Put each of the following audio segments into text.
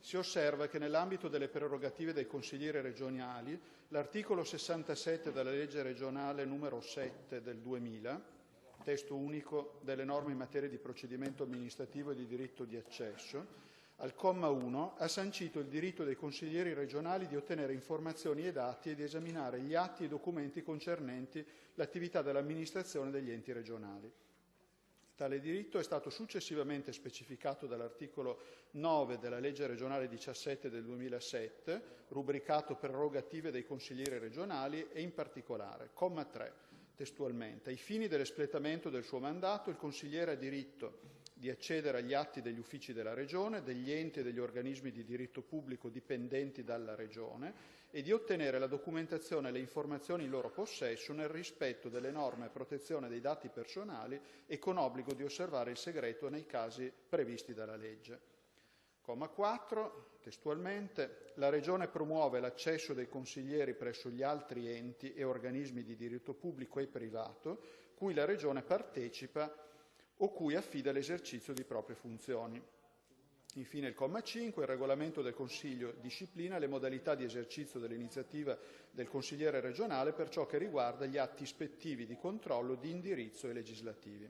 si osserva che nell'ambito delle prerogative dei consiglieri regionali, l'articolo 67 della legge regionale numero 7 del 2000, testo unico delle norme in materia di procedimento amministrativo e di diritto di accesso, al comma 1 ha sancito il diritto dei consiglieri regionali di ottenere informazioni e dati e di esaminare gli atti e documenti concernenti l'attività dell'amministrazione degli enti regionali. Tale diritto è stato successivamente specificato dall'articolo 9 della legge regionale 17 del 2007, rubricato prerogative dei consiglieri regionali e in particolare, comma 3, testualmente, ai fini dell'espletamento del suo mandato il consigliere ha diritto di accedere agli atti degli uffici della Regione, degli enti e degli organismi di diritto pubblico dipendenti dalla Regione e di ottenere la documentazione e le informazioni in loro possesso nel rispetto delle norme a protezione dei dati personali e con obbligo di osservare il segreto nei casi previsti dalla legge. Comma 4, testualmente, la Regione promuove l'accesso dei consiglieri presso gli altri enti e organismi di diritto pubblico e privato cui la Regione partecipa o cui affida l'esercizio di proprie funzioni. Infine il comma 5, il regolamento del Consiglio disciplina le modalità di esercizio dell'iniziativa del consigliere regionale per ciò che riguarda gli atti ispettivi di controllo, di indirizzo e legislativi.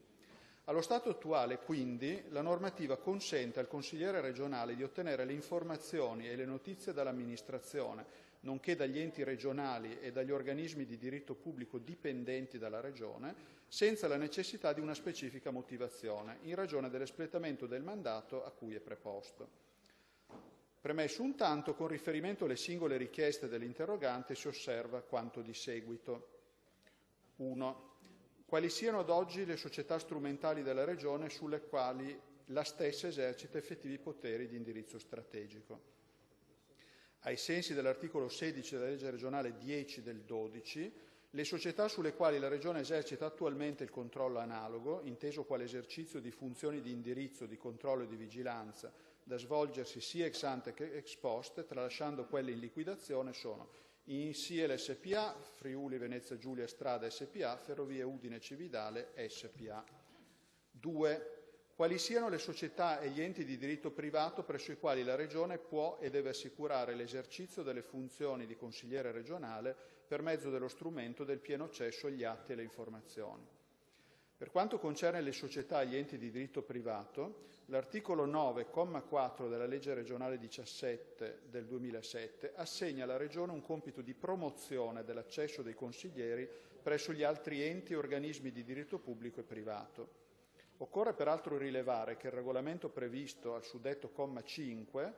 Allo stato attuale, quindi, la normativa consente al consigliere regionale di ottenere le informazioni e le notizie dall'amministrazione, nonché dagli enti regionali e dagli organismi di diritto pubblico dipendenti dalla Regione, senza la necessità di una specifica motivazione, in ragione dell'espletamento del mandato a cui è preposto. Premesso un tanto, con riferimento alle singole richieste dell'interrogante si osserva quanto di seguito. 1. Quali siano ad oggi le società strumentali della Regione sulle quali la stessa esercita effettivi poteri di indirizzo strategico. Ai sensi dell'articolo 16 della legge regionale 10 del 12, le società sulle quali la Regione esercita attualmente il controllo analogo, inteso quale esercizio di funzioni di indirizzo, di controllo e di vigilanza, da svolgersi sia ex ante che ex post, tralasciando quelle in liquidazione, sono INSIEL SPA, Friuli Venezia Giulia Strada SPA, Ferrovie Udine Cividale SPA. 2. Quali siano le società e gli enti di diritto privato presso i quali la Regione può e deve assicurare l'esercizio delle funzioni di consigliere regionale per mezzo dello strumento del pieno accesso agli atti e alle informazioni. Per quanto concerne le società e gli enti di diritto privato, l'articolo 9, comma 4 della legge regionale 17 del 2007 assegna alla Regione un compito di promozione dell'accesso dei consiglieri presso gli altri enti e organismi di diritto pubblico e privato. Occorre peraltro rilevare che il regolamento previsto al suddetto comma 5,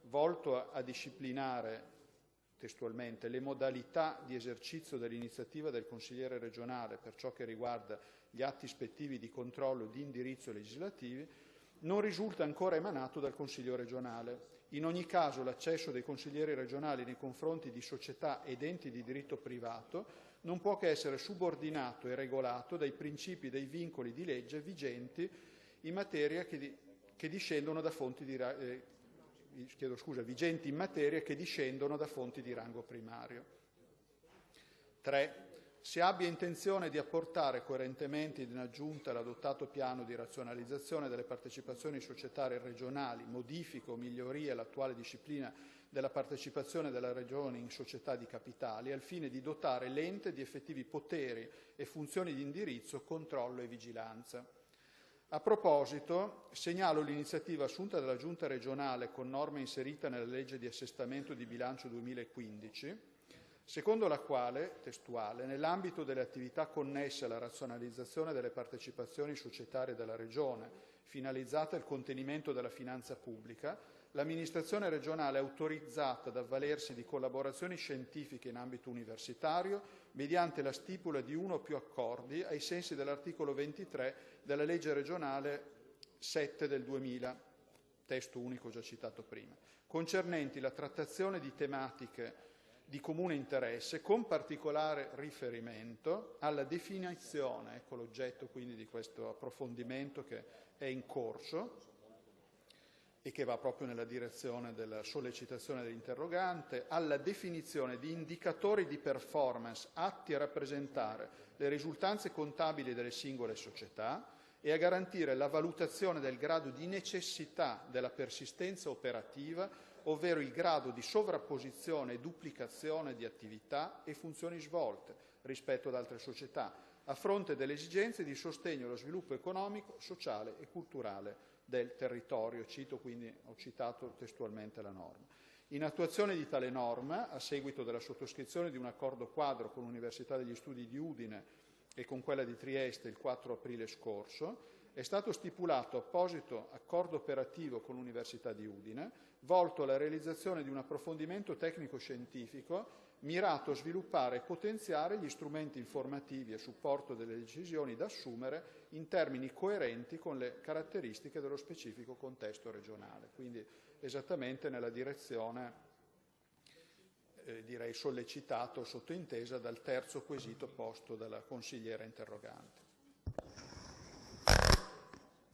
volto a disciplinare testualmente le modalità di esercizio dell'iniziativa del consigliere regionale per ciò che riguarda gli atti ispettivi di controllo, di indirizzo legislativi, non risulta ancora emanato dal Consiglio regionale. In ogni caso l'accesso dei consiglieri regionali nei confronti di società ed enti di diritto privato non può che essere subordinato e regolato dai principi e dai vincoli di legge vigenti in materia che discendono da fonti di rango primario. 3. Se abbia intenzione di apportare coerentemente in aggiunta all'adottato piano di razionalizzazione delle partecipazioni societarie regionali, modifiche o migliorie all'attuale disciplina della partecipazione della Regione in società di capitali, al fine di dotare l'ente di effettivi poteri e funzioni di indirizzo, controllo e vigilanza. A proposito, segnalo l'iniziativa assunta dalla Giunta regionale con norma inserita nella legge di assestamento di bilancio 2015, secondo la quale, testuale, nell'ambito delle attività connesse alla razionalizzazione delle partecipazioni societarie della Regione, finalizzate al contenimento della finanza pubblica, l'amministrazione regionale è autorizzata ad avvalersi di collaborazioni scientifiche in ambito universitario mediante la stipula di uno o più accordi ai sensi dell'articolo 23 della legge regionale 7 del 2000, testo unico già citato prima, concernenti la trattazione di tematiche di comune interesse, con particolare riferimento alla definizione, ecco l'oggetto quindi di questo approfondimento che è in corso e che va proprio nella direzione della sollecitazione dell'interrogante, alla definizione di indicatori di performance atti a rappresentare le risultanze contabili delle singole società e a garantire la valutazione del grado di necessità della persistenza operativa, ovvero il grado di sovrapposizione e duplicazione di attività e funzioni svolte rispetto ad altre società, a fronte delle esigenze di sostegno allo sviluppo economico, sociale e culturale del territorio. Ho citato testualmente la norma. In attuazione di tale norma, a seguito della sottoscrizione di un accordo quadro con l'Università degli Studi di Udine e con quella di Trieste il 4 aprile scorso, è stato stipulato apposito accordo operativo con l'Università di Udine, volto alla realizzazione di un approfondimento tecnico-scientifico mirato a sviluppare e potenziare gli strumenti informativi a supporto delle decisioni da assumere in termini coerenti con le caratteristiche dello specifico contesto regionale. Quindi esattamente nella direzione direi sollecitato o sottointesa dal terzo quesito posto dalla consigliera interrogante.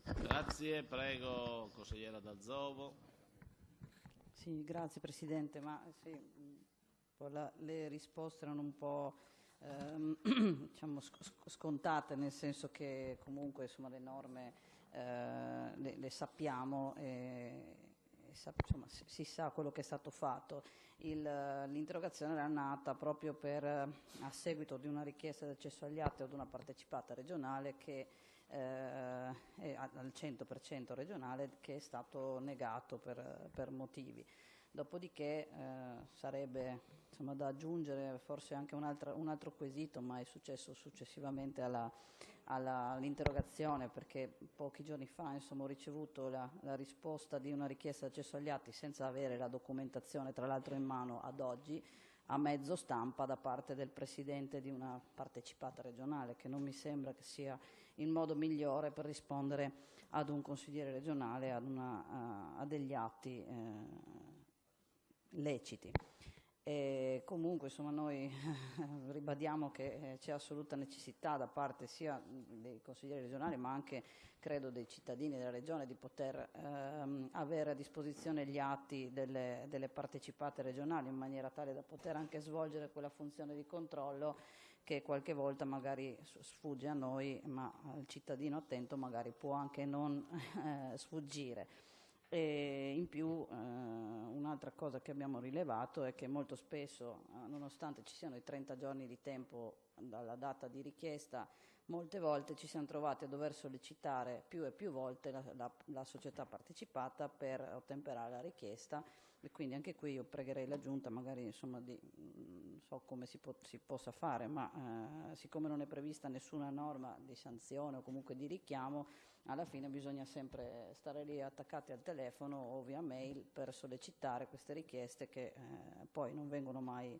Grazie, prego consigliera D'Azzovo. Sì, grazie Presidente, ma sì, le risposte erano un po' diciamo, scontate, nel senso che comunque insomma, le norme le sappiamo e insomma, si sa quello che è stato fatto. L'interrogazione era nata proprio a seguito di una richiesta di accesso agli atti ad una partecipata regionale che al 100% regionale, che è stato negato per motivi. Dopodiché sarebbe insomma, da aggiungere forse anche un altro quesito, ma è successo successivamente all'interrogazione, perché pochi giorni fa insomma, ho ricevuto la risposta di una richiesta di accesso agli atti senza avere la documentazione, tra l'altro in mano ad oggi, a mezzo stampa da parte del Presidente di una partecipata regionale, che non mi sembra che sia il modo migliore per rispondere ad un consigliere regionale, a degli atti leciti. E comunque insomma, noi ribadiamo che c'è assoluta necessità da parte sia dei consiglieri regionali ma anche credo dei cittadini della regione di poter avere a disposizione gli atti delle partecipate regionali in maniera tale da poter anche svolgere quella funzione di controllo che qualche volta magari sfugge a noi, ma al cittadino attento magari può anche non sfuggire. E in più un'altra cosa che abbiamo rilevato è che molto spesso, nonostante ci siano i 30 giorni di tempo dalla data di richiesta, molte volte ci siamo trovati a dover sollecitare più e più volte la società partecipata per ottemperare la richiesta, e quindi anche qui io pregherei la Giunta magari insomma non so come si possa fare, ma siccome non è prevista nessuna norma di sanzione o comunque di richiamo, alla fine bisogna sempre stare lì attaccati al telefono o via mail per sollecitare queste richieste che poi non vengono mai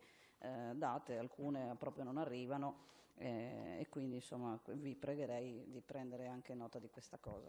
date, alcune proprio non arrivano, e quindi insomma vi pregherei di prendere anche nota di questa cosa.